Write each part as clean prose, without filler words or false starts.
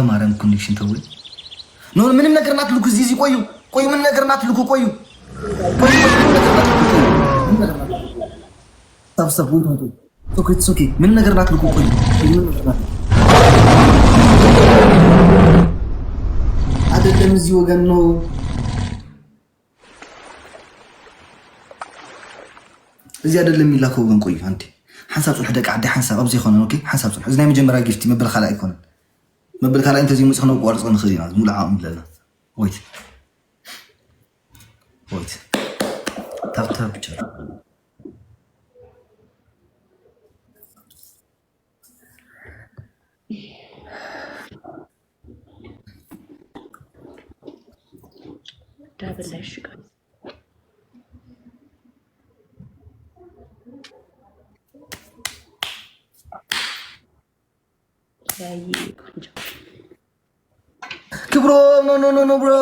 ማረም ኮኔክሽን ተው ኖ ምንም ነገር ናትልኩ እዚህ ቆዩ ምንም ነገር ናትልኩ ቆዩ ታብሰብ ወንቱ ኦኬ ምንም ነገር ናትልኩ ቆዩ ምንም ነገር ናት አይደለም እዚህ ወገን ነው እዚህ አይደለም የሚላከው ወገን ቆዩ አንዴ حساب صلح دقة عدي حساب أبزي خونه أوكي حساب صلح إذا مجمع راجفتي مبل خلاء يكون مبل خلاء أنت زي مسخنا وقارص أنا خلينا مو العام لنا ويت تاب بجر دابل ليش قاعد كبرو نو برو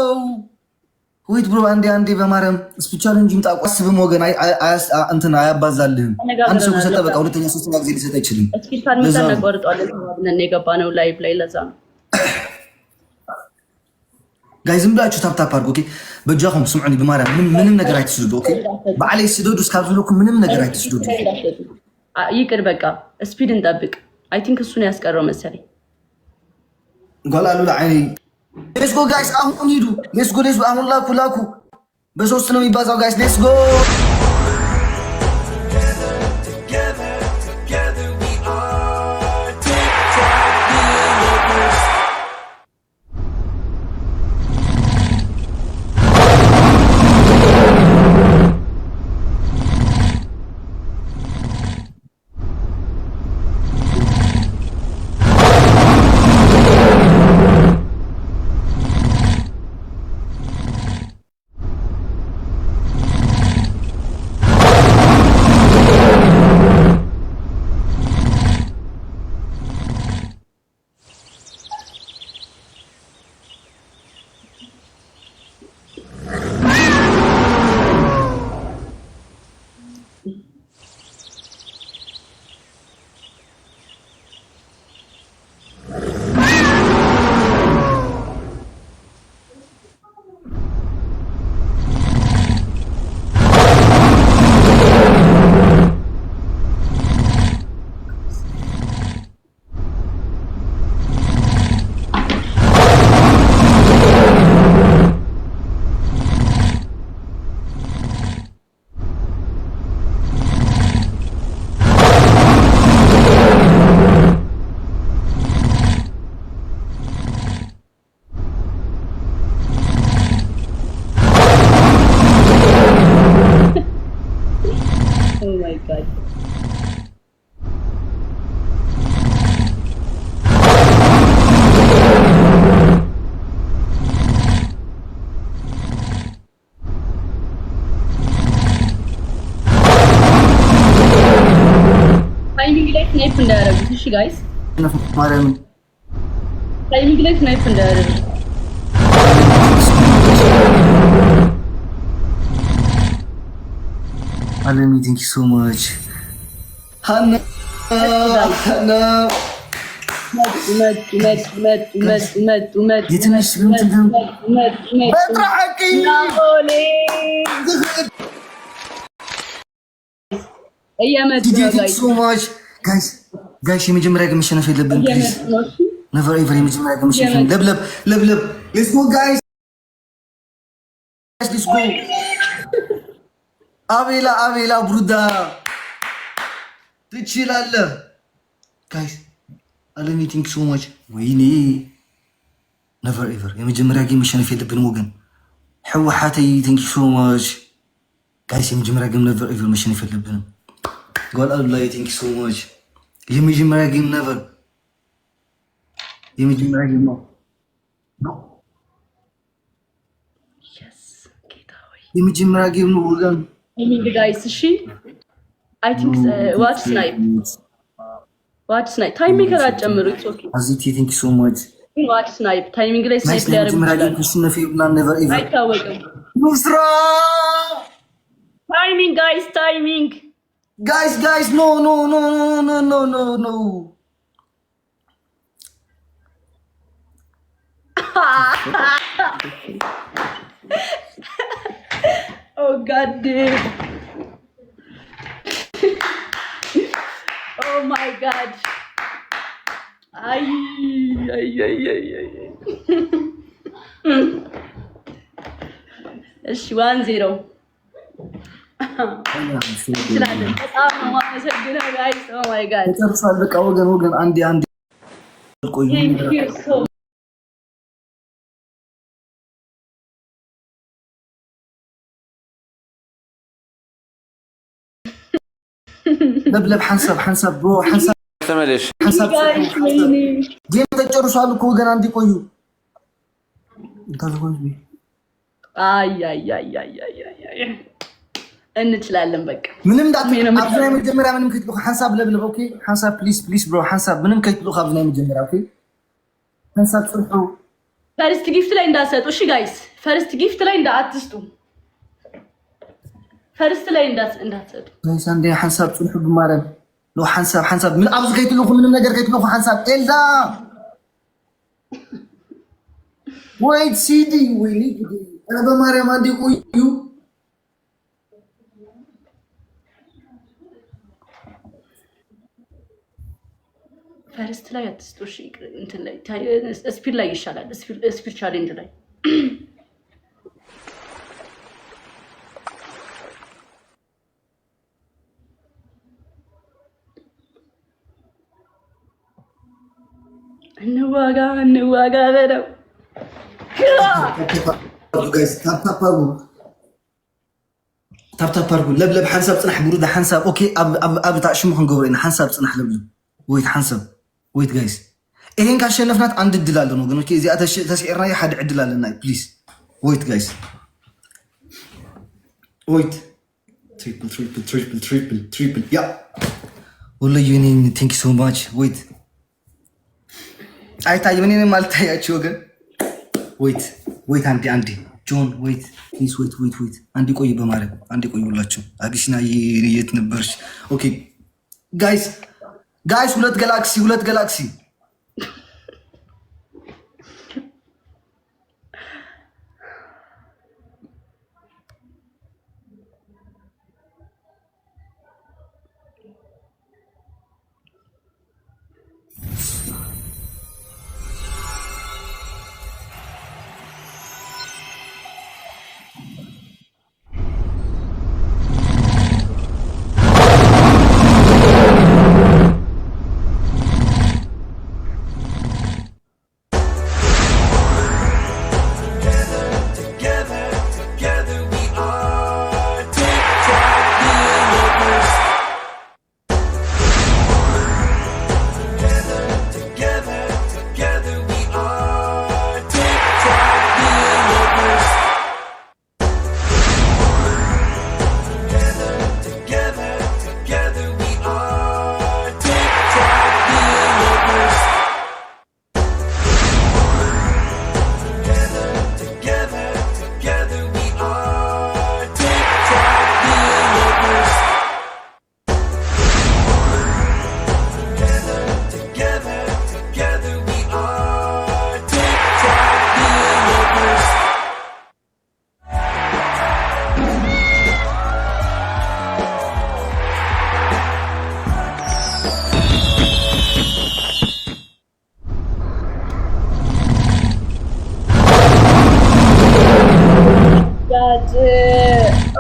ويت برو عندي بمارم سبيشال እንጂ ምጣቋስብም ወገን እንትና አያባዛልህም አንድ ሰው ሰጠበቃ ሁለተኛ ሶስተኛ ጊዜ ሊሰጥ አይችልም ስፒሪታል ሚዛን ቆርጧል ተባብነን የገባነው ላይቭ ላይ ለዛ ነው ጋይስ ዝም ብላችሁ ታፕታፕ አድርጉ ኦኬ በጃኹም ስምዑኒ በማርያም ምንም ነገር አይተስዱዱ ኦኬ በአለይ ስዱዱ እስካብዝሉኩ ምንም ነገር አይተስዱዱ ይቅር በቃ ስፒድ እንጠብቅ አይ ቲንክ እሱን ያስቀረው መሰለኝ ጎላሉ ለአይኔ ሌትስ ጎ ጋይስ አሁን ሂዱ ሌትስ ጎ አሁን ላኩ በሶስት ነው የሚባዛው ጋይስ ሌትስ ጎ ስናይፕ እንዳያረጉት እሺ ጋይስ ማርያም ታይሚንግ ላይ ስናይፕ እንዳያረጉት Alemi, thank you so much. Hannah. يتنش بنتهم بطرحكي ايامات so much guys የመጀመሪያ ግን መሸነፍ የለብንም please never ever የመጀመሪያ ግን መሸነፍ ለብለብ let's go guys let's go አቤላ ብሩዳ ትችላለህ guys አለሚ ቲንክ ሶ ማች ወይኔ never ever የመጀመሪያ ጌም መሸነፍ የለብንም ወገን ህወሓተይ ቲንክ ሶ ማች ጋይስ የመጀመሪያ ጌም never ever መሸነፍ የለብንም God Allah ቲንክ ሶ ማች የመጀመሪያ ጌም never የመጀመሪያ ጌም ነው yes ጌታዬ የመጀመሪያ ጌም ነው ወገን guys እሺ I think watch snipe time maker አጨምሩት ኦኬ አዚቲ ቲንክ ሶ ማች watch snipe ታይሚንግ ላይ ስናይፕ ሊያደርጉ ይችላል ኩሽነፊ ብላ never ever አይታወቅም ሙስራ ታይሚንግ guys no Oh God, dude. Oh my God. Ay, ay, ay, ay, ay. እሺ 1-0 እንችላለን። በጣም ነው የማመሰግነው ጋይስ። ኦ ማይ ጋድ ተጨርሷል። በቃ ወገን አንዴ ቆዩ። ለብለብ ሐንሳብ ብሮ ሐንሳብ ተመለሽ። ጌም ተጨርሷል እኮ ወገን አንዴ ቆዩ። አይ እንችላለን። በቃ ምንም አብዛኛው መጀመሪያ ምንም ከትሉ ሐንሳብ ለብለብ ኦኬ። ሐንሳብ ፕሊዝ ብሮ ሐንሳብ ምንም ከትሉ አብዛኛው መጀመሪያ ኦኬ። ሐንሳብ ጽርሑ ፈርስት ጊፍት ላይ እንዳትሰጡ እሺ ጋይስ። ፈርስት ጊፍት ላይ እንዳትስጡ። ፈርስት ላይ እንዳትሰጡ ጋይስ። አንዴ ሐንሳብ ጽርሑ በማረም ነው ሐንሳብ ምን አብዝ ከትሉ ምንም ነገር ከትሉ ሐንሳብ ኤልዳ ወይት ሲዲ ወይኔ አረ በማርያም አንዴ ቆዩ። ፈርስት ላይ አትስጡ እሺ። እንትን ላይ ስፒድ ላይ ይሻላል። ስፒድ ቻሌንጅ ላይ እንዋጋ በለው ጋይስ። ታፕ አርጉ ለብለብ ሐንሳብ ጽናሕ ብሩዳ ሐንሳብ ኦኬ። ኣብ ታሽሙ ክንገብሮ ኢና ሐንሳብ ጽናሕ ለብለብ ወይት ሐንሳብ ወይት ጋይስ። ይሄን ካሸነፍናት አንድ እድል አለን ወገን ኦኬ። እዚኣ ተስዒርና ሓደ ዕድል አለና ፕሊዝ ወይት ጋይስ ወይት ትሪፕል ያ ወላሂ እኔ ቴንክ ዩ ሶ ማች ወይት አይታይም እኔ ማልታያችሁ ወገን ወይት አንዴ ጆን ወይት ፕሊዝ ወይት አንዴ ቆይ በማለት አንዴ ቆይ ሁላችሁ አዲስና የት ነበርሽ ኦኬ ጋይስ ሁለት ጋላክሲ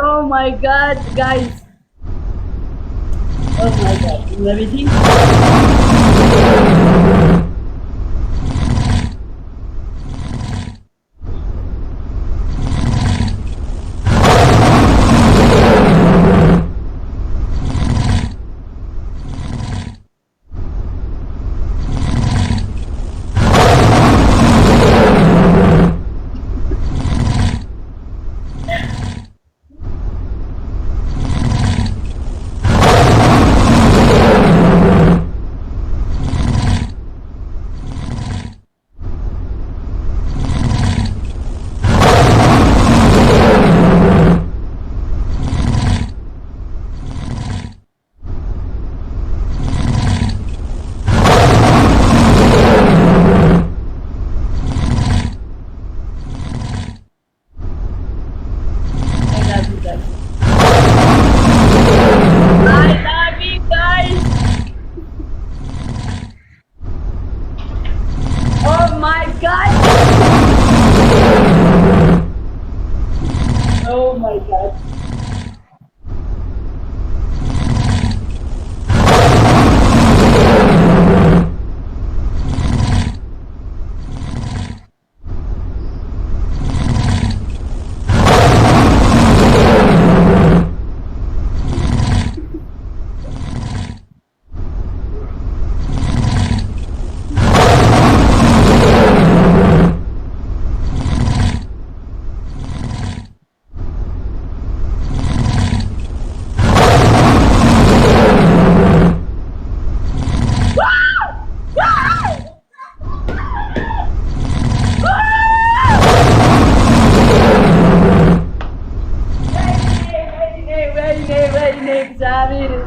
Oh my God, guys. Oh my God. Everything. God. Oh my God.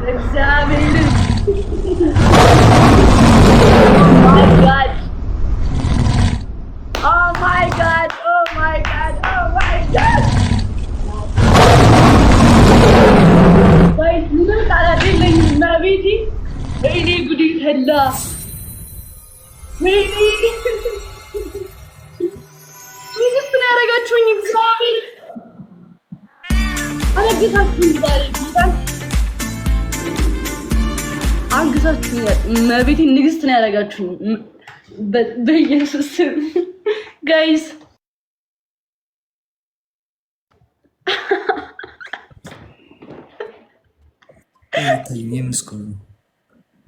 Examine. Oh my God. Oh my God. Oh my God. Oh my God. Guys, ምን ቃላት የለኝም። ማቤቴ ወይኔ ጉድ ፈላ። ወይኔ ንግስት ነው ያደረጋችሁኝ። እግዚአብሔር አለግታችሁኝ ዛሬ ጌታን አንግሳችሁኛል። መቤቴ ንግስት ነው ያደረጋችሁኝ በኢየሱስ ስም ጋይስ።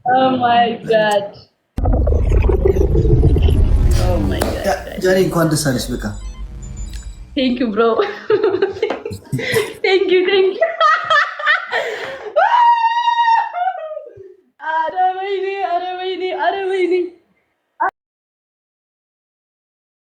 ኦ ማይ ጋድ ኦ ማይ ጋድ ጃኒ እንኳን ደስ አለሽ። በቃ ቴንክ ዩ ብሮ ቴንክ ዩ ኧረ ወይኔ ኧረ ወይኔ ኧረ ወይኔ